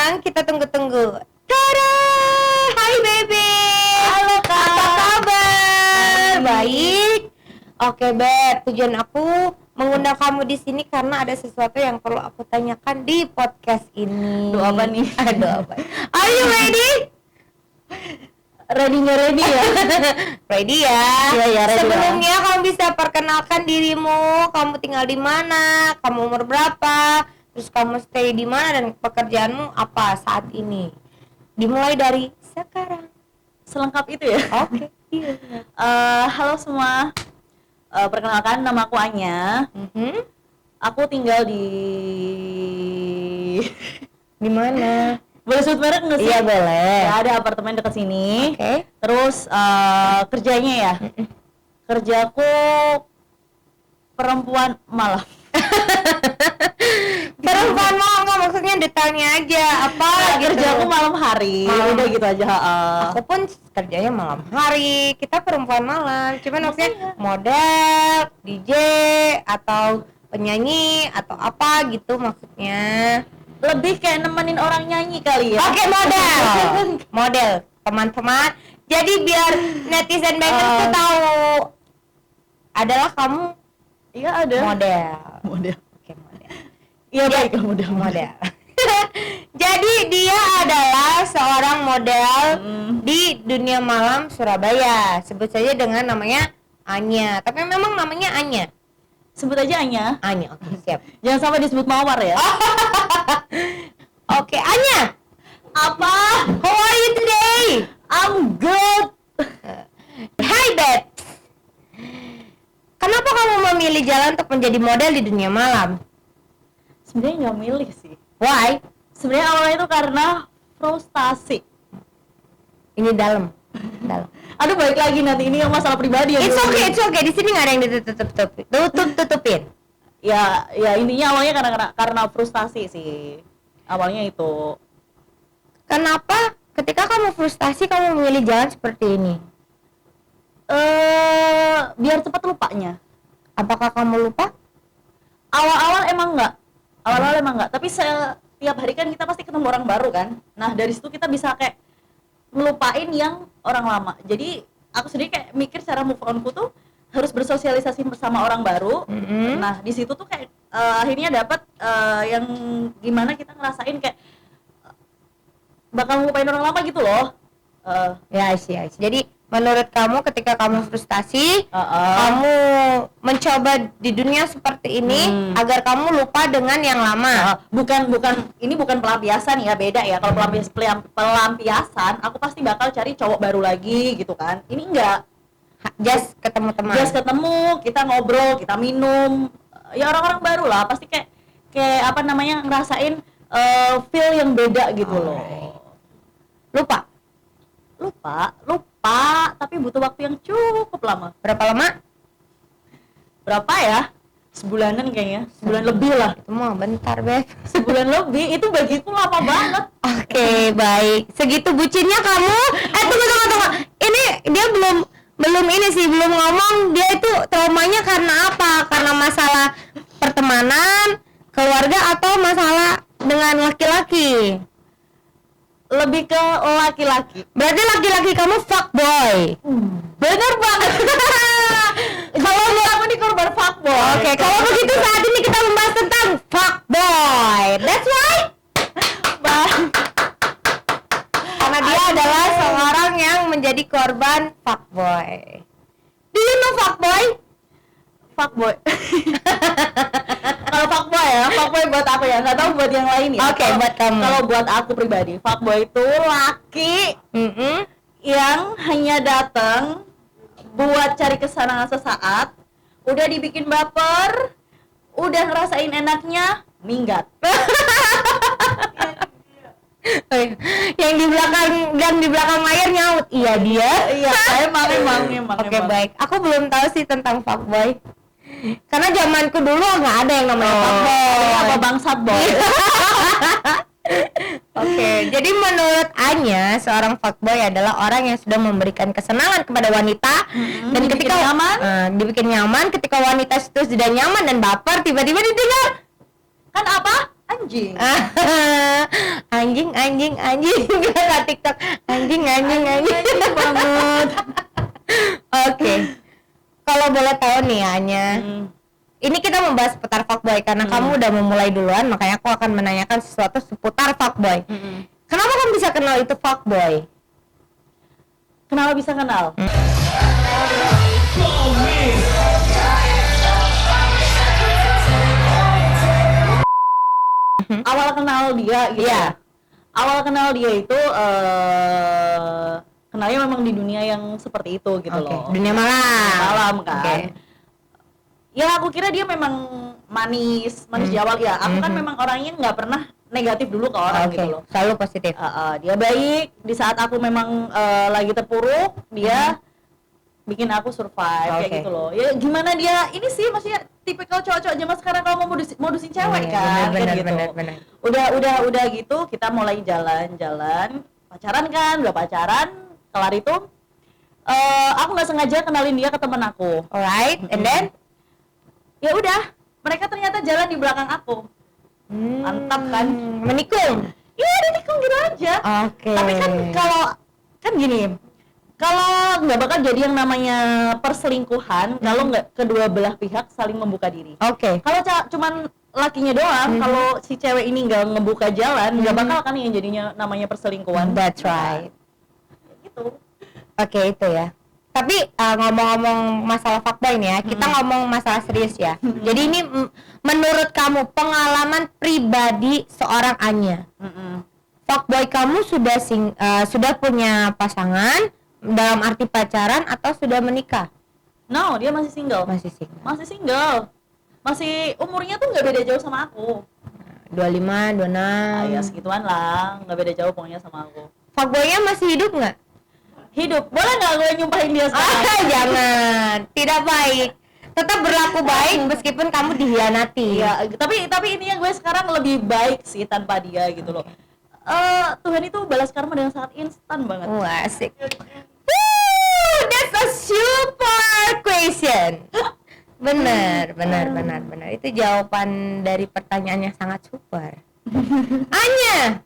yang kita tunggu-tunggu. Tada! Hai Bebe. Halo Kak. Apa kabar? Baik. Oke Beb, tujuan aku mengundang kamu di sini karena ada sesuatu yang perlu aku tanyakan di podcast ini. Doa apa nih? Doa apa? Are you ready? Ready ya? Ready ya? Iya, ready. Sebelumnya kamu bisa perkenalkan dirimu, kamu tinggal di mana, kamu umur berapa, terus kamu stay di mana dan pekerjaanmu apa saat ini. Dimulai dari sekarang. Selengkap itu ya? Oke. Iya. Halo semua. Perkenalkan, nama aku Anya. Aku tinggal di Di mana? boleh sebut merek nggak sih? Iya boleh. Ya, ada apartemen dekat sini. Oke. Terus kerjanya ya, kerjaku perempuan malam. Perempuan mau nggak maksudnya detailnya aja apa gitu. Kerjaku malam hari. Malam. Udah gitu aja. Aku pun kerjanya malam hari. Kita perempuan malam. Cuman maksudnya model, DJ atau penyanyi atau apa gitu maksudnya. Lebih kayak nemenin orang nyanyi kali ya. Oke, model. Model, teman-teman. Jadi biar netizen banyak tuh tahu adalah kamu Iya ada. model. Oke, model. Iya baik model. Jadi dia adalah seorang model di dunia malam Surabaya. Sebut saja dengan namanya Anya. Tapi memang namanya Anya. Sebut aja Anya. Anya, oke, siap. Jangan sampai disebut Mawar ya. Oke, Anya. Apa? How are you today? I'm good. Hi, Beb. Kenapa kamu memilih jalan untuk menjadi model di dunia malam? Sebenarnya nggak milih sih. Why? Sebenarnya awalnya itu karena frustasi. Ini dalam. Aduh baik lagi nanti ini yang masalah pribadi ya. It's okay. Di sini nggak ada yang tutupin. Ya intinya awalnya karena frustasi sih. Awalnya itu. Kenapa ketika kamu frustasi kamu memilih jalan seperti ini? Biar cepat lupanya. Apakah kamu lupa? Awal-awal emang enggak. Tapi setiap hari kan kita pasti ketemu orang baru kan. Nah dari situ kita bisa kayak melupain yang orang lama. Jadi aku sendiri kayak mikir cara move on-ku tuh harus bersosialisasi bersama orang baru. Nah di situ tuh kayak akhirnya dapat yang gimana kita ngerasain kayak bakal ngelupain orang lama gitu loh. Ya sih. Jadi menurut kamu ketika kamu frustasi, kamu mencoba di dunia seperti ini agar kamu lupa dengan yang lama. Ini bukan pelampiasan ya, beda ya. Kalau pelampiasan, aku pasti bakal cari cowok baru lagi gitu kan. Ini enggak. Just ketemu teman. Kita ngobrol, kita minum. Ya orang-orang baru lah, pasti kayak apa namanya ngerasain feel yang beda gitu loh. Lupa, tapi butuh waktu yang cukup lama. Berapa lama? Berapa ya? Sebulanan kayaknya. Sebulan lebih lah. Itu mah bentar, Beb. Sebulan lebih, itu bagiku lama banget. Oke, baik. Segitu bucinnya kamu. Tunggu. Ini dia belum ngomong dia itu traumanya karena apa? Karena masalah pertemanan, keluarga atau masalah dengan laki-laki? Lebih ke laki-laki. Berarti laki-laki kamu fuckboy. Bener banget. Kalau kamu nih korban fuckboy. Oke, kalau begitu saat ini kita membahas tentang fuckboy. That's why. Karena dia adalah seorang yang menjadi korban fuckboy. Do you know fuckboy? Fuckboy. Kalau fuckboy buat aku ya, nggak tahu buat yang lain ya. Oke, buat kamu. Kalau buat aku pribadi, fuckboy itu laki yang hanya datang buat cari kesenangan sesaat, udah dibikin baper, udah ngerasain enaknya, minggat. Yang di belakang layar nyaut. Iya dia. Iya, emang. Oke, baik. Aku belum tahu sih tentang fuckboy. Karena zamanku dulu nggak ada yang namanya fuckboy. Apa bangsat boy? Oke, jadi menurut Anya, seorang fuckboy adalah orang yang sudah memberikan kesenangan kepada wanita dan ketika dibikin nyaman, ketika wanita itu sudah nyaman dan baper, tiba-tiba ditinggal. Kan apa? Anjing. anjing kata TikTok anjing banget. Oke. Kalau boleh tahu nih Anya, ini kita membahas seputar fuckboy karena kamu udah memulai duluan, makanya aku akan menanyakan sesuatu seputar fuckboy. Kenapa kamu bisa kenal itu fuckboy? Kenapa bisa kenal? Awal kenal dia gitu. Iya. Awal kenal dia itu kenalnya memang di dunia yang seperti itu gitu loh. Dunia malam. Malam kan. Oke. Ya aku kira dia memang manis di awal ya. Aku kan memang orangnya nggak pernah negatif dulu ke orang gitu loh. Selalu positif. Dia baik di saat aku memang lagi terpuruk, dia bikin aku survive kayak gitu loh. Ya gimana dia ini sih maksudnya tipikal cowok-cowok zaman sekarang kalau mau modusin cewek kan kayak gitu. Bener. Udah gitu kita mulai jalan-jalan, pacaran kan, udah pacaran, kelar itu aku nggak sengaja kenalin dia ke teman aku. Alright, and then Ya udah, mereka ternyata jalan di belakang aku. Mantap kan? menikung. Iya, ditikung gitu aja. Oke. Tapi kan kalau kan gini, kalau nggak bakal jadi yang namanya perselingkuhan kalau nggak kedua belah pihak saling membuka diri. Oke. Kalau cuman lakinya doang, kalau si cewek ini nggak ngebuka jalan, nggak bakal kan yang jadinya namanya perselingkuhan. That's right. Gitu. Oke, itu ya. Tapi ngomong-ngomong masalah fuckboy nih ya, kita ngomong masalah serius ya. Jadi ini menurut kamu pengalaman pribadi seorang Anya. Fuckboy kamu sudah punya pasangan dalam arti pacaran atau sudah menikah? No, dia masih single. Masih single. Masih single. Masih umurnya tuh nggak beda jauh sama aku. 25, 26. Ya segituan lah, nggak beda jauh pokoknya sama aku. Fuckboynya masih hidup nggak? Hidup, boleh nggak gue nyumpahin dia sekarang? Jangan, tidak baik. Tetap berlaku baik meskipun kamu dihianati. Iya, tapi ini yang gue sekarang lebih baik sih tanpa dia gitu loh. Tuhan itu balas karma dengan sangat instan banget. Wah, asik. That's a super question. Benar. Itu jawaban dari pertanyaan yang sangat super. Anya,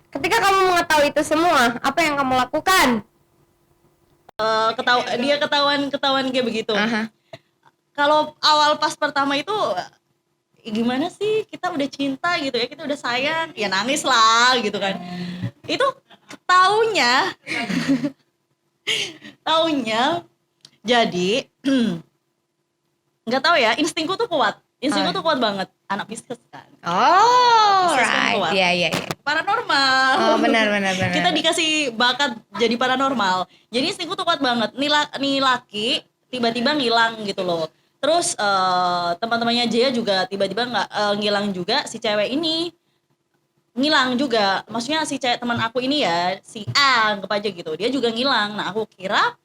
ketika kamu mengetahui itu semua, apa yang kamu lakukan? Dia ketahuan kayak begitu. Aha. Kalau awal pas pertama itu gimana sih, kita udah cinta gitu ya, kita udah sayang, ya nangis lah gitu kan. Itu taunya jadi nggak tahu ya, instingku tuh kuat banget, anak Pisces kan. Oh, Pisces kan right. kuat. Iya. Paranormal. Oh, benar. Kita dikasih bakat jadi paranormal. Jadi instingku tuh kuat banget. Nih laki tiba-tiba ngilang gitu loh. Terus teman-temannya Jaya juga tiba-tiba ngilang juga, si cewek ini ngilang juga. Maksudnya si cewek teman aku ini ya, si A anggap aja gitu. Dia juga ngilang. Nah, aku kira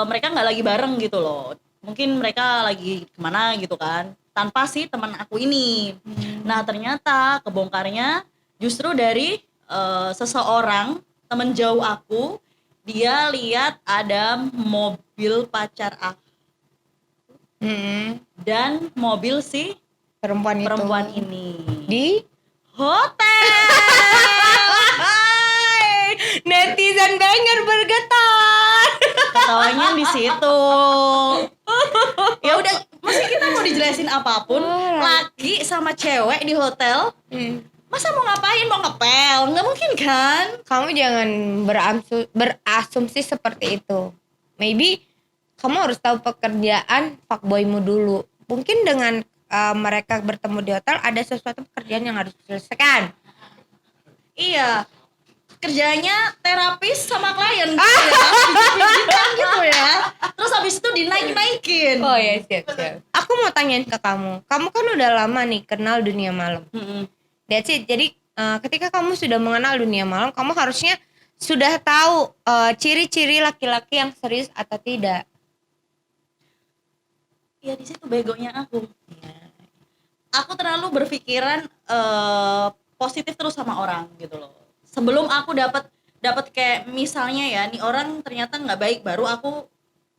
mereka nggak lagi bareng gitu loh. Mungkin mereka lagi kemana gitu kan, tanpa si teman aku ini. Nah, ternyata kebongkarnya justru dari seseorang teman jauh aku. Dia lihat ada mobil pacar aku dan mobil si perempuan ini di hotel. netizen banger bergetar. Ketawanya di situ. Ya udah, masih kita mau dijelasin apapun, laki sama cewek di hotel, masa mau ngapain, mau ngepel? Nggak mungkin kan? Kamu jangan berasumsi seperti itu. Maybe kamu harus tahu pekerjaan fuckboymu dulu. Mungkin dengan mereka bertemu di hotel ada sesuatu pekerjaan yang harus diselesaikan. Iya, kerjanya terapis sama klien gitu ya. Terus habis itu dinaik-naikin. Oh ya, siap. Aku mau tanyain ke kamu. Kamu kan udah lama nih kenal dunia malam. That's it. Jadi ketika kamu sudah mengenal dunia malam, kamu harusnya sudah tahu ciri-ciri laki-laki yang serius atau tidak. Ya di situ begonya aku. Aku terlalu berpikiran positif terus sama orang gitu loh. Sebelum aku dapat kayak misalnya ya, nih orang ternyata nggak baik, baru aku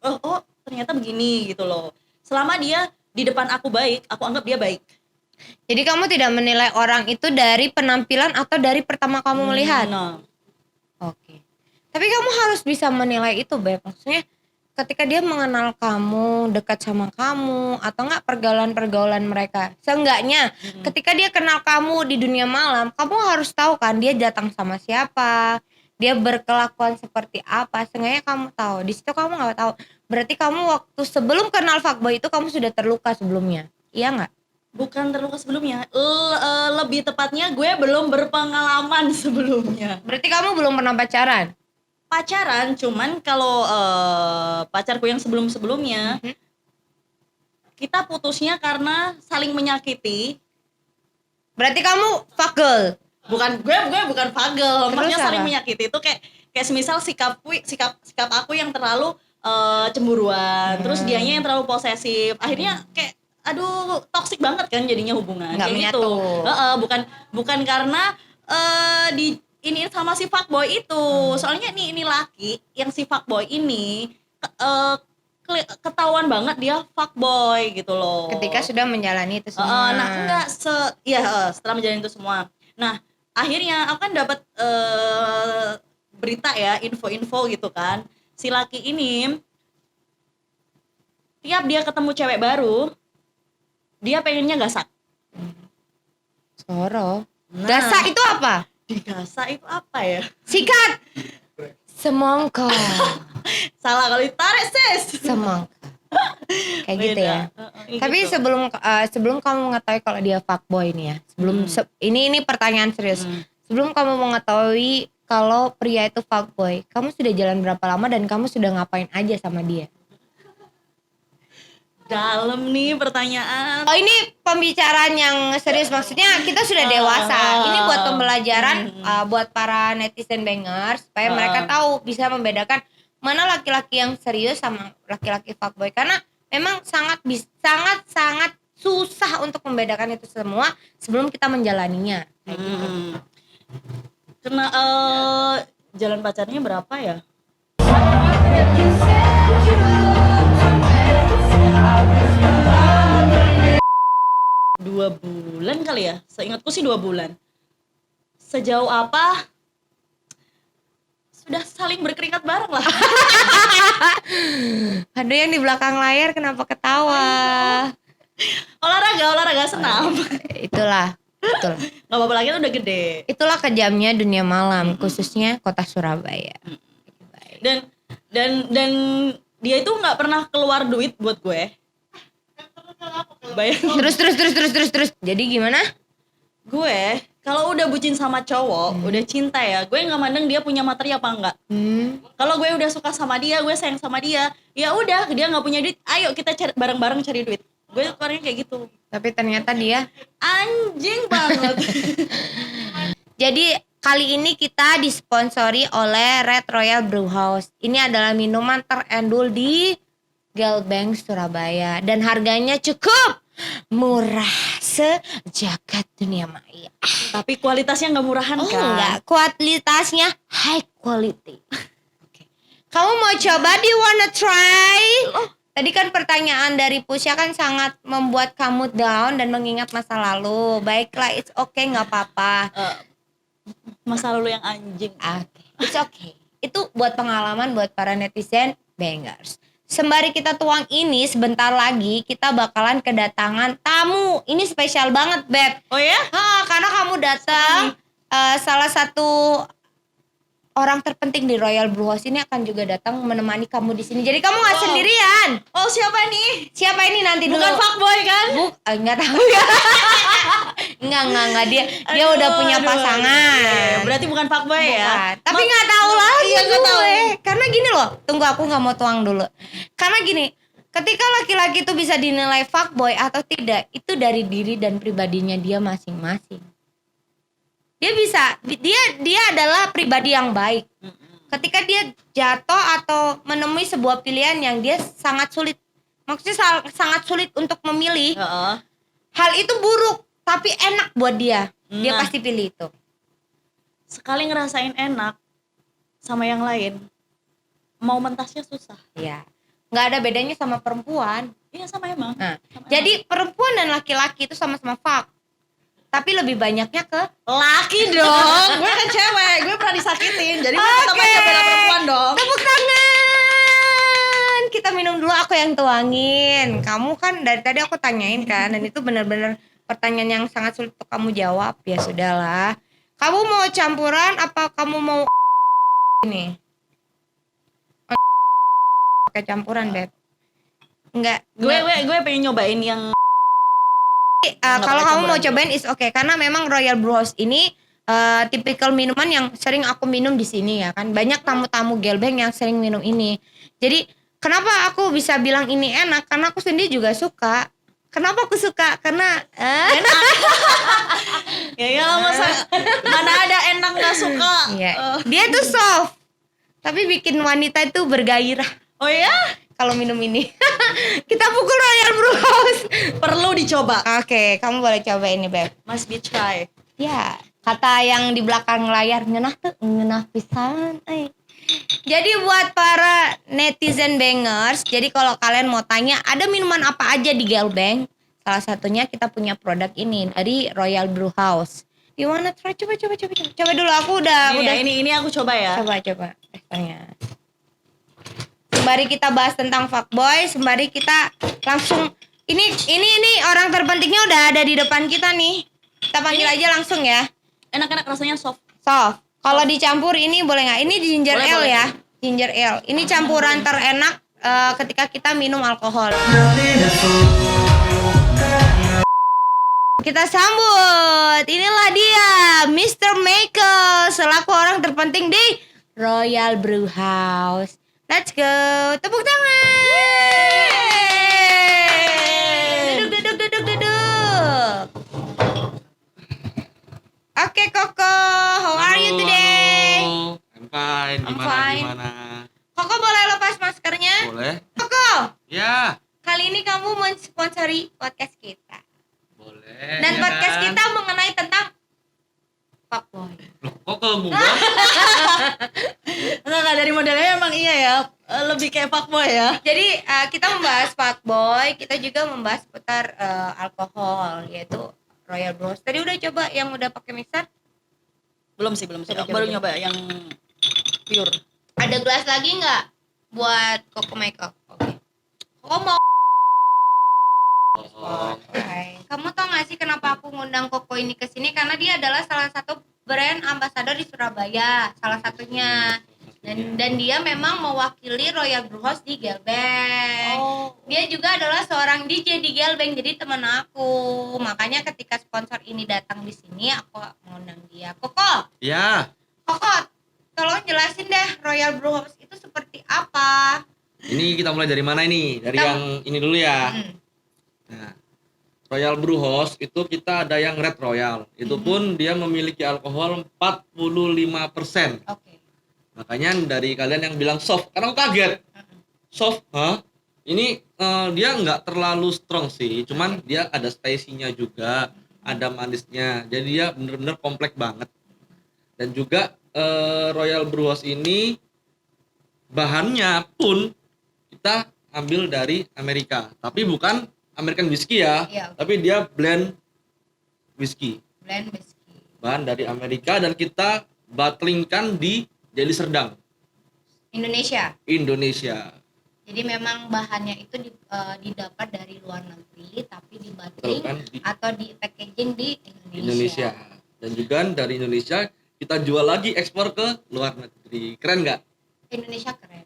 oh ternyata begini gitu loh. Selama dia di depan aku baik, aku anggap dia baik. Jadi kamu tidak menilai orang itu dari penampilan atau dari pertama kamu melihat. Nah, Oke. Tapi kamu harus bisa menilai itu, Beb. Maksudnya ketika dia mengenal kamu, dekat sama kamu, atau enggak pergaulan-pergaulan mereka. Seenggaknya ketika dia kenal kamu di dunia malam, kamu harus tahu kan dia datang sama siapa, dia berkelakuan seperti apa. Seenggaknya kamu tahu. Di situ kamu nggak tahu. Berarti kamu waktu sebelum kenal fuckboy itu kamu sudah terluka sebelumnya. Iya nggak? bukan terluka sebelumnya. Lebih tepatnya gue belum berpengalaman sebelumnya. Berarti kamu belum pernah pacaran. Pacaran, cuman kalau pacarku yang sebelum-sebelumnya kita putusnya karena saling menyakiti. Berarti kamu fuck girl. Gue bukan fagel, maksudnya Terus saling apa? menyakiti itu kayak semisal sikap aku yang terlalu cemburuan, terus dianya yang terlalu posesif, akhirnya kayak aduh toksik banget kan jadinya hubungan Nggak kayak menyatu. gitu. Bukan karena di ini sama si fuckboy itu, soalnya ini laki yang si fuckboy ini ketahuan banget dia fuckboy gitu loh. Ketika sudah menjalani itu semua. Nah enggak setelah menjalani itu semua. Nah akhirnya aku kan dapat berita ya, info-info gitu kan. Si laki ini tiap dia ketemu cewek baru, dia pengennya gasak. Soro. Nah, Gasa itu apa? digasak itu apa ya? Sikat. Semongko. Salah kalau ditarik sis. Semongko. Kayak gitu Beda. ya. Tapi Gitu. sebelum kamu mengetahui kalau dia fuckboy ini ya. Ini pertanyaan serius. Sebelum kamu mengetahui kalau pria itu fuckboy, kamu sudah jalan berapa lama dan kamu sudah ngapain aja sama dia? Dalam nih pertanyaan. Oh, ini pembicaraan yang serius, maksudnya kita sudah dewasa. Ini buat pembelajaran buat para netizen bangers supaya mereka tahu bisa membedakan mana laki-laki yang serius sama laki-laki fuckboy, karena memang sangat susah untuk membedakan itu semua sebelum kita menjalaninya. Kayak gitu. Kena jalan pacarnya berapa ya? Dua bulan kali ya, seingatku sih 2 bulan. Sejauh apa? Sudah saling berkeringat bareng lah. Aduh, yang di belakang layar kenapa ketawa? olahraga senam. Itulah, betul. Gak apa-apa lagi, udah gede. Itulah kejamnya dunia malam, khususnya kota Surabaya. Dan dia itu nggak pernah keluar duit buat gue. Bayang. Terus. Jadi gimana? Gue kalau udah bucin sama cowok, udah cinta ya, gue nggak mandang dia punya materi apa enggak. Kalau gue udah suka sama dia, gue sayang sama dia, ya udah, dia nggak punya duit, ayo kita bareng-bareng cari duit. Gue orangnya kayak gitu. Tapi ternyata dia. Anjing banget. Jadi kali ini kita disponsori oleh Red Royal Brew House. Ini adalah minuman terendul di Gelbeng Surabaya dan harganya cukup murah sejagat dunia maya. Tapi kualitasnya nggak murahan Oh kan? enggak, kualitasnya high quality. Oke. Kamu mau coba? Do you wanna try? Tadi kan pertanyaan dari Pusya kan sangat membuat kamu down dan mengingat masa lalu. Baiklah, it's okay, nggak apa-apa. Masa lalu yang anjing. Oke, it's okay. Itu buat pengalaman buat para netizen bangers. Sembari kita tuang ini, sebentar lagi kita bakalan kedatangan tamu. Ini spesial banget, Beb. Oh ya? Karena kamu datang, salah satu orang terpenting di Royal Brew House ini akan juga datang menemani kamu di sini. Jadi kamu nggak sendirian. Oh, siapa nih? Siapa ini nanti dulu? Bukan fuckboy kan? Nggak tahu ya. Enggak, dia udah punya pasangan. Berarti bukan fuckboy ya? Bukan. Tapi nggak tahu lagi Iya, nggak tahu. gue. Karena gini loh, tunggu aku nggak mau tuang dulu. Karena gini, ketika laki-laki itu bisa dinilai fuckboy atau tidak, itu dari diri dan pribadinya dia masing-masing. Dia bisa, dia adalah pribadi yang baik. Ketika dia jatuh atau menemui sebuah pilihan yang dia sangat sulit, maksudnya sangat sulit untuk memilih, hal itu buruk tapi enak buat dia, dia Nah. pasti pilih itu. Sekali ngerasain enak sama yang lain, mau mentasnya susah. Ya, nggak ada bedanya sama perempuan. Iya sama emang. Nah, Sama jadi perempuan dan laki-laki itu sama-sama fuck. Tapi lebih banyaknya ke laki dong, gue kan cewek, gue pernah disakitin, jadi gue tetap aja bela perempuan dong. Tepuk tangan. Kita minum dulu, aku yang tuangin. Kamu kan dari tadi aku tanyain kan, dan itu benar-benar pertanyaan yang sangat sulit untuk kamu jawab. Ya sudahlah. Kamu mau campuran apa kamu mau ini? Pakai campuran, Beb. Enggak. Gue pengen nyobain yang Kalau pakai kamu mau campuran. cobain is okay, karena memang Royal Brew House ini tipikal minuman yang sering aku minum di sini ya kan. Banyak tamu-tamu gelbeng yang sering minum ini. Jadi kenapa aku bisa bilang ini enak? Karena aku sendiri juga suka. Kenapa aku suka? Karena ya masa mana ada enak nggak suka. iya. Dia tuh soft, tapi bikin wanita itu bergairah Oh ya, kalau minum ini. Kita pukul Royal Brew House. perlu dicoba. Oke, kamu boleh coba ini, Beb. Must be try. Ya, kata yang di belakang layar, ngenah tuh, ngenah pisan. Jadi buat para netizen bangers, jadi kalau kalian mau tanya ada minuman apa aja di Gelbeng, salah satunya kita punya produk ini dari Royal Brew House. You wanna try? Coba dulu, aku udah. Ini aku coba ya. Coba tanya. Sembari kita bahas tentang fuckboy, sembari kita langsung ini orang terpentingnya udah ada di depan kita nih. Kita panggil aja langsung ya. Enak-enak rasanya soft. Soft. Kalau dicampur ini boleh nggak? Ini ginger Boleh, ale boleh. ya. Ginger ale. Ini campuran terenak ketika kita minum alkohol. Kita sambut. Inilah dia, Mr. Michael selaku orang terpenting di Royal Brew House. Let's go. Tepuk tangan. Duduk. Oke, Koko. How are you today? Halo. I'm fine. I'm Gimana? fine. Gimana? Koko boleh lepas maskernya? Boleh? Koko, Ya. kali ini kamu mensponsori podcast kita. Boleh. Dan ya podcast kan? kita mengenai tentang fuckboy. Loh, kok ke gua? Enggak dari modelnya emang iya ya. Lebih kayak fuckboy ya. Jadi kita membahas fuckboy, kita juga membahas seputar alkohol, yaitu Royal Brew House. Tadi udah coba yang udah pakai mixer? Belum sih, belum. Coba. Baru nyoba yang pure. Ada gelas lagi nggak buat Koko Michael? Oke. Koko mau. Hai. Kamu tau gak sih kenapa aku ngundang Koko ini ke sini? Karena dia adalah salah satu brand ambassador di Surabaya, salah satunya. Dan dia memang mewakili Royal Brew House di Gelbeng. Oh. Dia juga adalah seorang DJ di Gelbeng, jadi teman aku. Makanya ketika sponsor ini datang di sini, aku mengundang dia. Koko, Ya. Koko, tolong jelasin deh Royal Brew House itu seperti apa? Ini kita mulai dari mana ini? Dari Kita- yang ini dulu ya. Hmm. Nah, Royal Brew House itu kita ada yang Red Royal. Itu pun dia memiliki alkohol 45%. Oke. Makanya dari kalian yang bilang soft, karena aku kaget. Soft, hah? Ini dia nggak terlalu strong sih, cuman dia ada spicy-nya juga, ada manisnya. Jadi dia bener-bener kompleks banget. Dan juga Royal Brew House ini bahannya pun kita ambil dari Amerika, tapi bukan American whiskey ya, Iya. tapi dia blend whiskey, Blend whiskey. bahan dari Amerika, dan kita bottlingkan di Deli Serdang, Indonesia. Indonesia. Jadi memang bahannya itu didapat dari luar negeri, tapi Betul dibaterai kan? Di atau di packaging di Indonesia. Indonesia. Dan juga dari Indonesia kita jual lagi ekspor ke luar negeri. Keren nggak? Indonesia keren.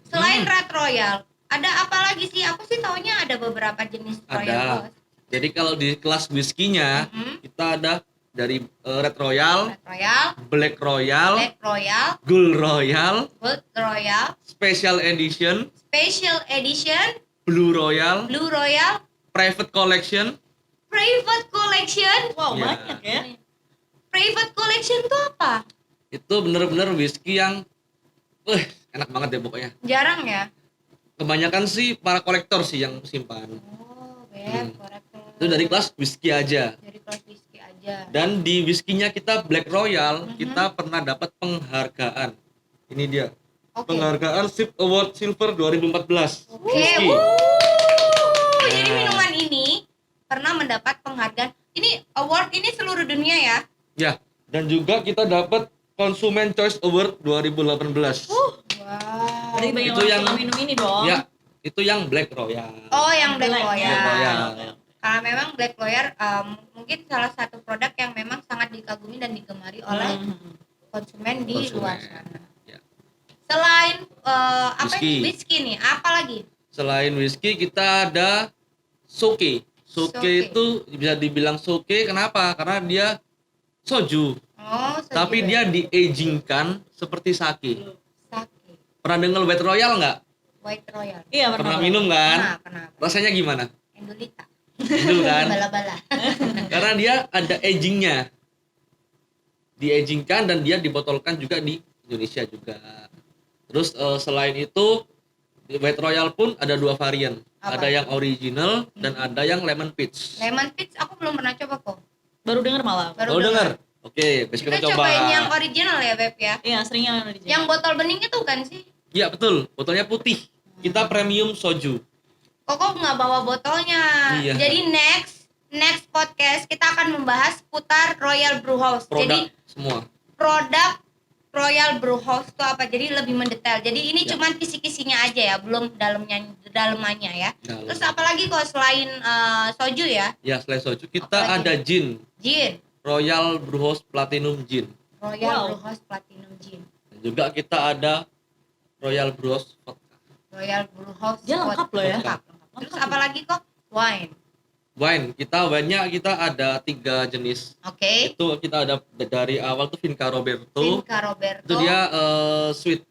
Selain Red Royal, ada apa lagi sih? Aku sih taunya ada beberapa jenis Royal Ada. House. Jadi kalau di kelas whisky-nya Mhm. kita ada dari Red Royal, Red Royal, Black Royal, Black Royal, Gold Royal, Gold Royal, Special Edition, Special Edition, Blue Royal, Blue Royal, Private Collection. Private Collection. Wow, Iya. banyak ya. Private Collection tuh apa? Itu bener-bener whisky yang enak banget deh pokoknya. Jarang ya? Kebanyakan sih para kolektor sih yang simpan. Oh, Beb, korek. Itu dari kelas whisky aja. Dari kelas whisky aja. Dan di whisky-nya kita Black Royal, kita pernah dapat penghargaan. Ini dia. Oke. Penghargaan SIP Award Silver 2014. Oke, Whisky. Jadi minuman ini pernah mendapat penghargaan. Ini award ini seluruh dunia ya. Ya, dan juga kita dapat Consumer Choice Award 2018. Wow. Berarti banyak Itu orang yang- suka minum ini dong. Ya, itu yang Black Royal. Oh, yang Black Black Royal. Black Royal. Karena memang Black Royal mungkin salah satu produk yang memang sangat dikagumi dan digemari oleh konsumen di Konsumen. luar sana. Ya. Selain apa Whisky. ini whisky nih, apa lagi? Selain whisky kita ada soke. Soke Soke. itu bisa dibilang soke kenapa? Karena dia soju, Oh, soju tapi dia di-agingkan seperti sake. sake, Pernah dengar White Royal nggak? White Royal. Iya, Pernah minum kan? Pernah. Rasanya gimana? Endulita. Itu kan? Bala-bala. Karena dia ada agingnya, di-agingkan dan dia dibotolkan juga di Indonesia juga. Terus selain itu di White Royal pun ada 2 varian. Apa? Ada yang original dan ada yang lemon peach. Lemon peach aku belum pernah coba kok. Baru denger malah. Baru Baru dengar? Oke, besok Kita kita coba. cobain yang original ya, Beb ya. Iya, seringnya ada di Yang botol bening itu kan sih? Iya betul, botolnya putih. Kita premium soju. Koko nggak bawa botolnya. Iya. Jadi next podcast kita akan membahas putar Royal Brew House. Jadi Produk semua. produk Royal Brew House itu apa? Jadi lebih mendetail. Jadi ini Ya. cuman kisi-kisinya aja ya, belum dalamannya ya. Dalam. Terus apalagi kok selain soju ya? Ya selain soju kita Apalagi? ada gin, Gin. Royal Brew House Platinum Gin. Royal Wow. Brew House Platinum Gin. Dan juga kita ada Royal Brew House Vodka. Royal Brew House. Dia lengkap loh ya. Lengkap. Terus apalagi kok? Wine. Wine, kita ada 3 jenis. Oke. Itu kita ada dari awal tuh Vinca Roberto. Vinca Roberto. Itu dia sweet.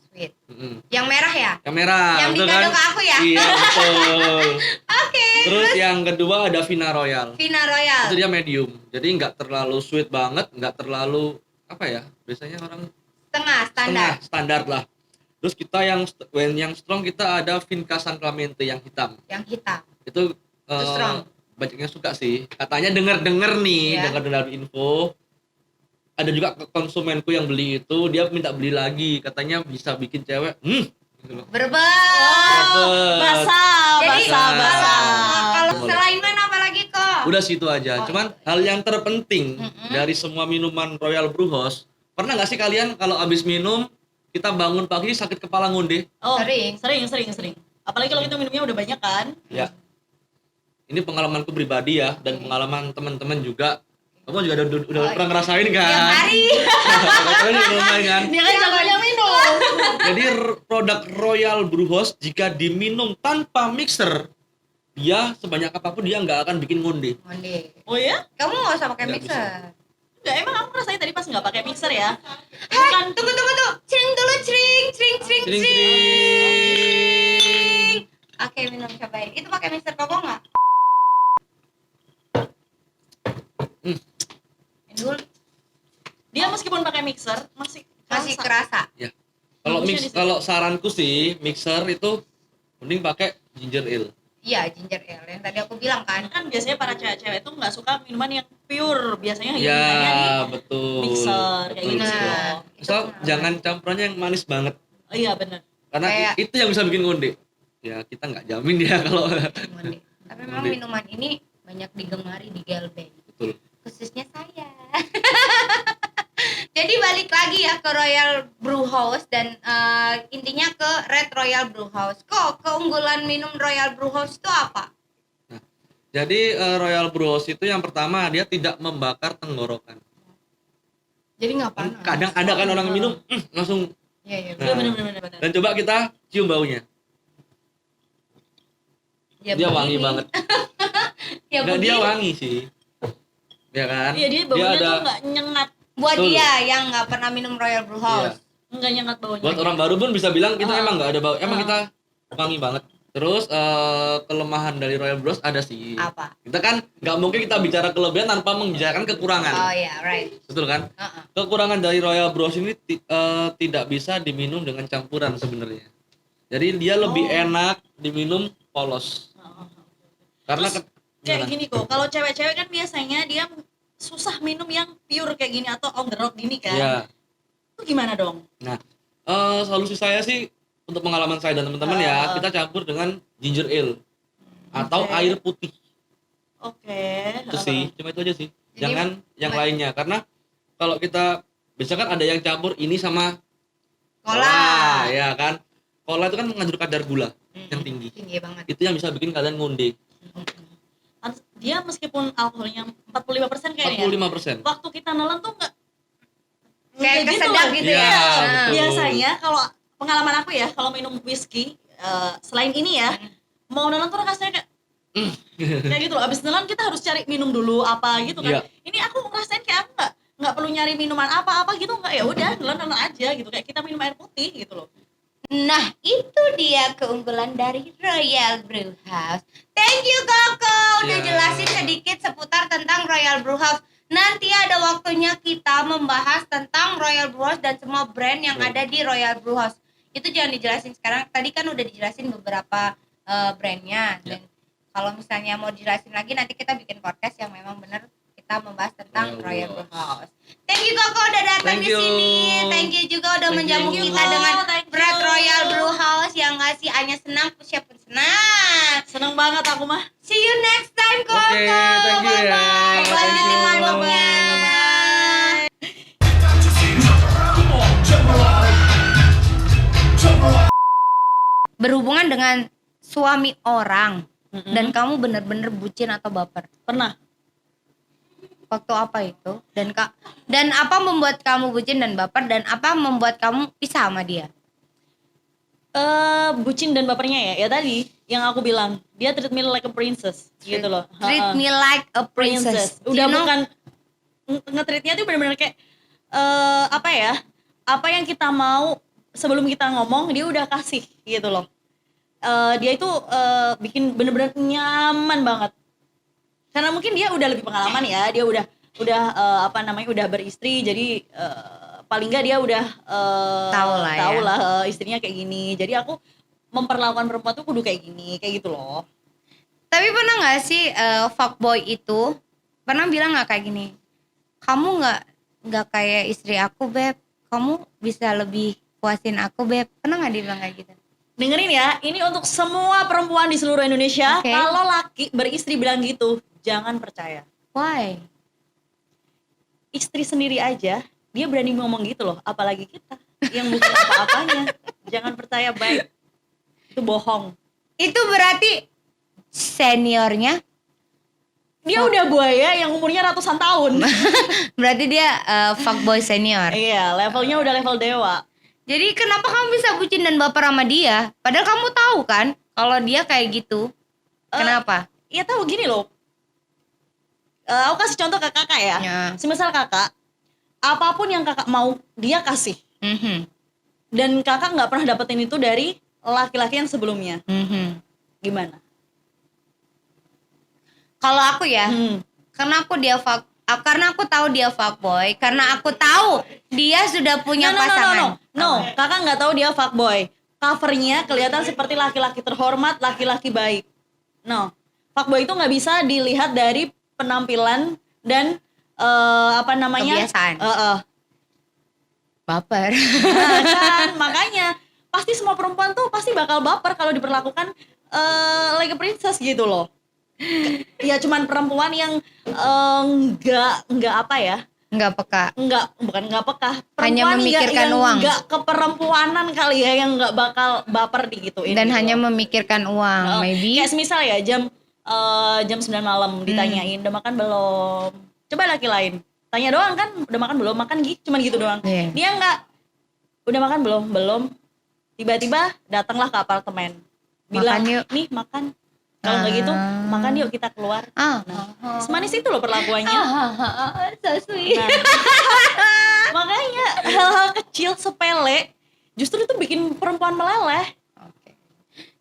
Sweet. Mm-mm. Yang merah ya? Yang merah, Yang betul dikado kan? ke aku ya? Iya, betul. Oke. Terus yang kedua ada Vina Royal. Vina Royal. Itu dia medium. Jadi nggak terlalu sweet banget, nggak terlalu apa ya? Biasanya orang Setengah standar. standar lah. Terus kita yang strong kita ada Vinca San Clemente yang hitam. Yang hitam. Itu strong. banyaknya suka sih. Katanya dengar-dengar nih, Iya. dengar-dengar info. Ada juga konsumenku yang beli itu, dia minta beli lagi. Katanya bisa bikin cewek, gitu loh. Berbet. Basah, Jadi basah. kalau selain mana apa lagi kok? Udah situ aja. Cuman hal yang terpenting dari semua minuman Royal Brew House, pernah nggak sih kalian kalau abis minum kita bangun pagi sakit kepala ngunde? Oh, Sering. sering. Apalagi kalau kita minumnya udah banyak kan. Ya. Ini pengalamanku pribadi ya dan pengalaman teman-teman juga. Kamu juga udah pernah ngerasain kan? Tiap hari. Kalian juga lumayan kan? Dia kan jagonya minum. Jadi produk Royal Brew House jika diminum tanpa mixer, dia sebanyak apapun dia nggak akan bikin ngunde. Monde. Oh ya? Kamu nggak usah pakai Nggak mixer. Enggak, emang aku ngerasain tadi pas nggak pakai mixer ya. Hai, tunggu. Cering dulu, cering. Cering. Oke, minum cobain. Itu pakai mixer koko nggak? Dulu Dia meskipun pakai mixer masih masih kerasa. kerasa. Ya. Kalau Bagusnya di situ. kalau saranku sih mixer itu mending pakai ginger ale. Iya, ginger ale yang tadi aku bilang kan. Kan biasanya para cewek-cewek tuh nggak suka minuman yang pure, biasanya hanya Ya, di betul. mixer kayak Betul. gitu sih. Nah. loh. Itu Asal pengalaman. jangan campurannya yang manis banget. Oh iya benar. Karena Kayak- itu yang bisa bikin ngunde. Ya, kita nggak jamin ya kalau Monde. Tapi memang Monde. minuman ini banyak digemari di Gelbeng. betul. Khususnya saya. Jadi balik lagi ya ke Royal Brew House dan intinya ke Red Royal Brew House. Kok keunggulan minum Royal Brew House itu apa? Jadi Royal Brew House itu yang pertama dia tidak membakar tenggorokan. Jadi nggak Kan kadang ada kan orang minum langsung. Iya, iya. Nah. Iya benar. Dan coba kita cium baunya. Ya, Dia wangi begini. banget. Ya, Nggak, dia begini. wangi sih. Ya kan? Iya dia baunya ada tuh nggak nyengat, Buat Betul. dia yang nggak pernah minum Royal Brew House. nggak nyengat baunya. buat orang baru pun bisa bilang kita Ah. emang nggak ada bau. Emang Ah. kita wangi banget. Terus kelemahan dari Royal Brew House ada sih. Apa? Kita kan nggak mungkin kita bicara kelebihan tanpa membicarakan kekurangan. Oh ya, right. Betul kan? Uh-uh. Kekurangan dari Royal Brew House ini tidak bisa diminum dengan campuran sebenarnya. Jadi dia lebih Oh. enak diminum polos. Karena Terus, ke- kayak gimana? gini kok, kalau cewek-cewek kan biasanya dia susah minum yang pure kayak gini atau on the road gini kan. Ya. Itu gimana dong? Solusi saya sih untuk pengalaman saya dan teman-teman ya, kita campur dengan ginger ale. atau Oke. air putih. Oke. Itu sih, cuma itu aja sih. Jadi, Jangan yang lainnya, karena kalau kita biasanya kan ada yang campur ini sama Cola. ya kan. Cola itu kan mengandung kadar gula yang tinggi. Tinggi banget. Itu yang bisa bikin kalian ngonde. Dia meskipun alkoholnya 45% kayaknya. 45%. Waktu kita nelen tuh nggak Kayak gitu kesedap loh. gitu Iya, ya. betul. Biasanya kalau pengalaman aku ya, kalau minum whisky selain ini ya, mau nelen tuh rasanya kayak kayak gitu loh. Abis nelen kita harus cari minum dulu apa gitu kan. Iya. Ini aku ngerasain kayak aku nggak perlu nyari minuman apa-apa gitu, nggak, ya udah nelen aja gitu, kayak kita minum air putih gitu loh. Nah, itu dia keunggulan dari Royal Brew House. Thank you Koko udah Ya. jelasin sedikit seputar tentang Royal Brew House. Nanti ada waktunya kita membahas tentang Royal Brew House dan semua brand yang ada di Royal Brew House. Itu jangan dijelasin sekarang. Tadi kan udah dijelasin beberapa brandnya. Dan kalau misalnya mau dijelasin lagi, nanti kita bikin podcast yang memang benar kita membahas tentang Royal Royal Brew Brew House. Thank you Koko udah datang Thank di you. sini. Thank you juga udah Thank menjamu you. kita dengan Thank you. berat Royal Brew House yang ngasih Anya senang, Pusya pun senang. Seneng banget aku mah. See you next time Koko. Oke, thank you ya. Bye-bye. Thank Lanjutin you. maboknya. Berhubungan dengan suami orang dan kamu bener-bener bucin atau baper. Pernah. Waktu apa itu? Dan apa membuat kamu bucin dan baper, dan apa membuat kamu pisah sama dia? Bucin dan bapernya ya tadi yang aku bilang, dia treat me like a princess gitu loh. Treat me like a princess. Udah You know, bukan nge-treatnya tuh bener-bener kayak apa ya, apa yang kita mau sebelum kita ngomong dia udah kasih gitu loh. Dia itu bikin bener-bener nyaman banget, karena mungkin dia udah lebih pengalaman ya, dia udah udah beristri, jadi paling nggak dia udah Tahu lah ya. Istrinya kayak gini, jadi aku memperlakukan perempuan tuh kudu kayak gini, kayak gitu loh. tapi pernah nggak sih fuckboy itu pernah bilang nggak kayak gini? Kamu nggak kayak istri aku beb, kamu bisa lebih puasin aku beb. Pernah nggak dibilang kayak gitu? Dengerin ya, ini untuk semua perempuan di seluruh Indonesia. Oke. Kalau laki beristri bilang gitu, jangan percaya. Why? Istri sendiri aja dia berani ngomong gitu loh, apalagi kita yang bukan apa-apanya. Jangan percaya, baik, itu bohong. Itu berarti seniornya, Dia udah buaya yang umurnya ratusan tahun. berarti dia fuckboy senior. Iya, levelnya udah level dewa. Jadi kenapa kamu bisa bucin dan baper sama dia? Padahal kamu tahu kan kalau dia kayak gitu. Kenapa? Ya tahu gini loh. Aku kasih contoh ke kakak ya. Ya. Semisal kakak, apapun yang kakak mau dia kasih. Mhm. Dan kakak nggak pernah dapetin itu dari laki-laki yang sebelumnya. Mhm. Gimana? Kalau aku ya, karena aku tahu dia fuckboy, karena aku tahu dia sudah punya pasangan. No, kakak nggak tahu dia fuckboy. Covernya kelihatan seperti laki-laki terhormat, laki-laki baik. No, fuckboy itu nggak bisa dilihat dari penampilan dan Kebiasaan. Baper. Nah, kan makanya pasti semua perempuan tuh pasti bakal baper kalau diperlakukan like a princess gitu loh. Ya cuman perempuan yang nggak apa ya, Nggak peka. bukan nggak peka, Hanya perempuan memikirkan yang uang. nggak keperempuanan kali ya, yang nggak bakal baper digituin Dan gitu hanya loh. memikirkan uang, maybe. Kayak semisal ya jam 9 malam ditanyain udah makan belum, coba laki lain tanya doang kan udah makan belum, makan cuman gitu doang. Iya. Dia nggak, udah makan belum, tiba-tiba datanglah ke apartemen bilang Makan yuk. nih makan, kalau nggak gitu makan yuk kita keluar. Semanis itu loh perlakuannya. So sweet. Nah, makanya hal-hal kecil sepele justru itu bikin perempuan meleleh.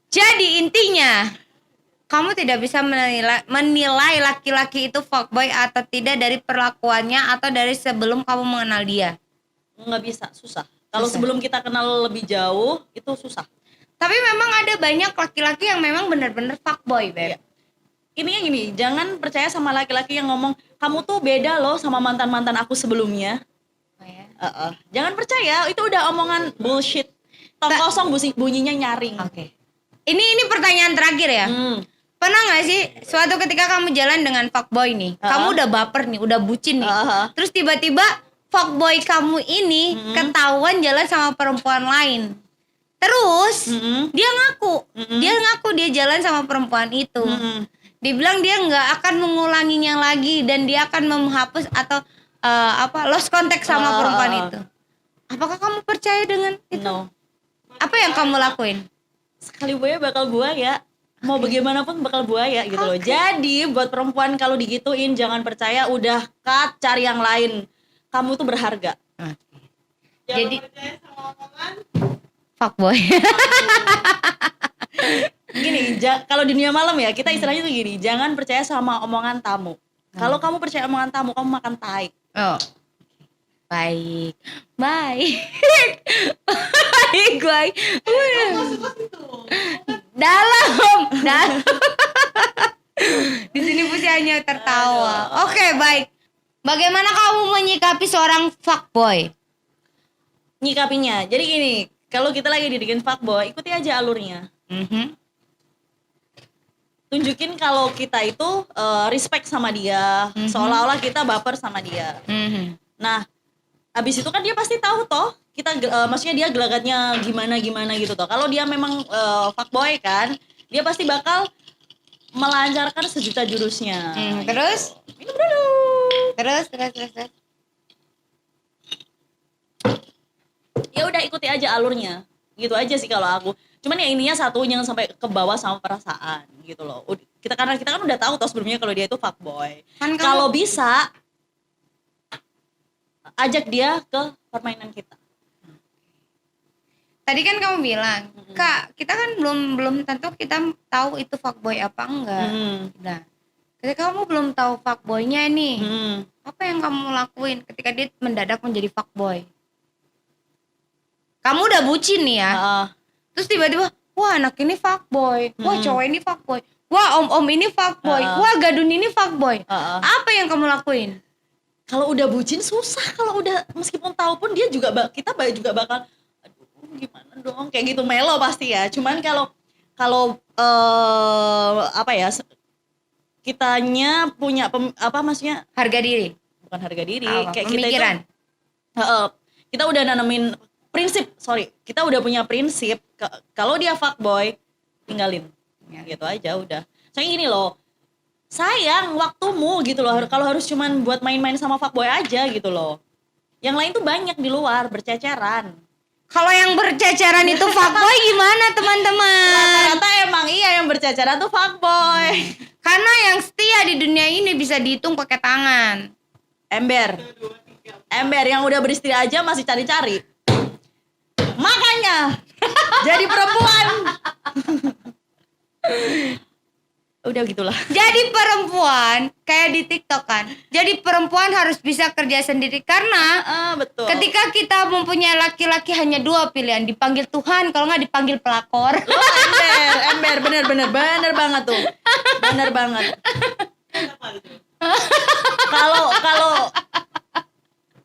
Jadi intinya, kamu tidak bisa menilai laki-laki itu fuckboy atau tidak dari perlakuannya atau dari sebelum kamu mengenal dia. Nggak bisa, susah. Kalau Susah. sebelum kita kenal lebih jauh itu susah. Tapi memang ada banyak laki-laki yang memang benar-benar fuckboy, Beb. Iya. Intinya gini, jangan percaya sama laki-laki yang ngomong kamu tuh beda loh sama mantan-mantan aku sebelumnya. Oh, ya? Jangan percaya, itu udah omongan bullshit. Tong kosong bunyinya nyaring. Oke. Ini pertanyaan terakhir ya. Pernah nggak sih suatu ketika kamu jalan dengan fuckboy nih, kamu udah baper nih, udah bucin nih, terus tiba-tiba fuckboy kamu ini ketahuan jalan sama perempuan lain, terus dia ngaku dia jalan sama perempuan itu, dibilang dia nggak akan mengulanginya lagi dan dia akan menghapus atau lost contact sama perempuan itu. Apakah kamu percaya dengan itu? No. Apa yang kamu lakuin? Sekali buaya bakal buaya. Mau bagaimanapun bakal buaya gitu loh. Jadi buat perempuan kalau digituin jangan percaya, udah cut, cari yang lain. Kamu tuh berharga. Jadi fuckboy. Gini, kalau di dunia malam ya kita istilahnya tuh gini, jangan percaya sama omongan tamu. Kalau kamu percaya omongan tamu, kamu makan tai. Oh. Baik. Dalam. Di sini Pusi hanya tertawa. Oke, baik. Bagaimana kamu menyikapi seorang fuckboy? Nyikapinya. Jadi gini, kalau kita lagi didikin fuckboy, ikuti aja alurnya. Tunjukin kalau kita itu respect sama dia, seolah-olah kita baper sama dia. Nah, abis itu kan dia pasti tahu toh kita maksudnya dia gelagatnya gimana gitu toh. Kalau dia memang fuckboy kan, dia pasti bakal melancarkan sejuta jurusnya. Terus? Minum dulu. Terus. Ya udah ikuti aja alurnya. Gitu aja sih kalau aku. Cuman ya intinya satu, jangan sampai ke bawah sama perasaan gitu loh. Karena kita kan udah tahu toh sebelumnya kalau dia itu fuckboy. Kalau bisa ajak dia ke permainan kita. Tadi kan kamu bilang, Kak, kita kan belum tentu kita tahu itu fuckboy apa enggak. Nah, ketika kamu belum tahu fuckboynya nih, apa yang kamu lakuin ketika dia mendadak menjadi fuckboy? Kamu udah bucin nih ya, terus tiba-tiba, wah anak ini fuckboy, wah cowok ini fuckboy, wah om ini fuckboy, wah gadun ini fuckboy. Apa yang kamu lakuin? Kalau udah bucin susah, kalau udah meskipun tahu pun dia juga kita juga bakal aduh gimana dong kayak gitu, melo pasti ya. Cuman kalau apa ya, kitanya punya maksudnya Harga diri. bukan harga diri, kayak pemikiran. Kita udah nanemin prinsip, kita udah punya prinsip kalau dia fuckboy tinggalin. Gitu aja udah. Soalnya gini loh, sayang waktumu gitu loh, kalau harus cuman buat main-main sama fuckboy aja gitu loh. Yang lain tuh banyak di luar berceceran. Kalau yang berceceran itu fuckboy gimana teman-teman? Rata-rata emang iya yang berceceran tuh fuckboy. Karena yang setia di dunia ini bisa dihitung pakai tangan. Ember yang udah beristri aja masih cari-cari. Makanya jadi perempuan. Udah gitulah. Jadi perempuan kayak di TikTok kan. Jadi perempuan harus bisa kerja sendiri karena Betul. ketika kita mempunyai laki-laki hanya dua pilihan, dipanggil Tuhan kalau nggak dipanggil pelakor. Ember bener banget tuh. Bener banget.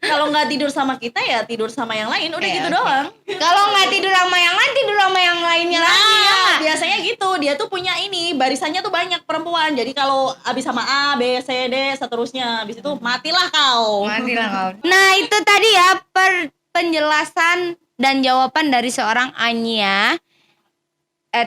Kalau nggak tidur sama kita ya tidur sama yang lain, udah gitu doang. Kalau nggak tidur sama yang lain, tidur sama yang lainnya lagi ya. Biasanya gitu, dia tuh punya ini barisannya tuh banyak perempuan. Jadi kalau abis sama A, B, C, D seterusnya, abis itu matilah kau. Nah itu tadi ya penjelasan dan jawaban dari seorang Anya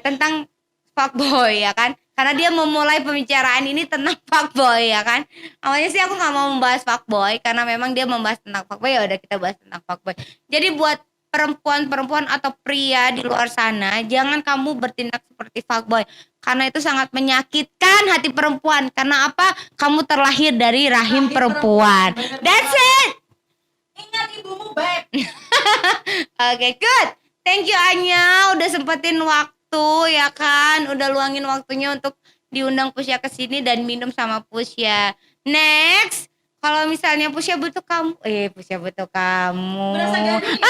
tentang fuckboy ya kan. Karena dia memulai pembicaraan ini tentang fuckboy ya kan. Awalnya sih aku gak mau membahas fuckboy karena memang dia membahas tentang fuckboy, ya udah kita bahas tentang fuckboy. Jadi buat perempuan-perempuan atau pria di luar sana, jangan kamu bertindak seperti fuckboy karena itu sangat menyakitkan hati perempuan. Karena apa? Kamu terlahir dari rahim perempuan. That's it. Ingat ibumu baik. Oke, good. Thank you Anya udah sempetin waktu ya kan, udah luangin waktunya untuk diundang Pusya ke sini dan minum sama Pusya. Next, kalau misalnya Pusya butuh kamu, Pusya butuh kamu. Berasa garing.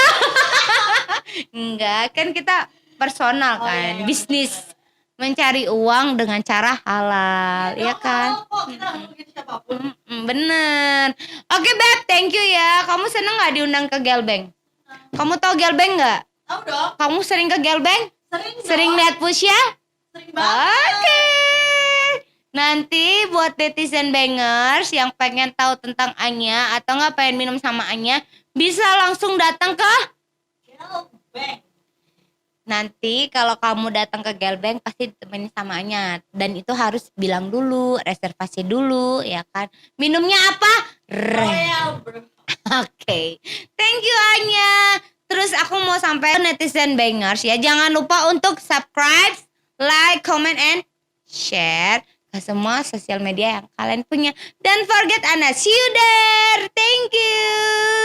Enggak, kan kita personal kan, bisnis mencari uang dengan cara halal, ya kan? Kita nggak mungkin siapapun. Bener. Oke Beb, thank you ya. Kamu seneng nggak diundang ke Gelbeng? Kamu tahu Gelbeng nggak? Tahu dong. Kamu sering ke Gelbeng? Sering Sering lihat Pusya? Sering banget. Oke. Nanti buat netizen bangers yang pengen tahu tentang Anya atau nggak pengen minum sama Anya, bisa langsung datang ke Gelbeng. nanti kalau kamu datang ke Gelbeng pasti ditemenin sama Anya. Dan itu harus bilang dulu, reservasi dulu ya kan. Minumnya apa? Royal bro. Oke, thank you Anya. Terus aku mau sampai netizen bangers ya, jangan lupa untuk subscribe, like, comment, and share ke semua sosial media yang kalian punya. Dan forget Anda, see you there. Thank you.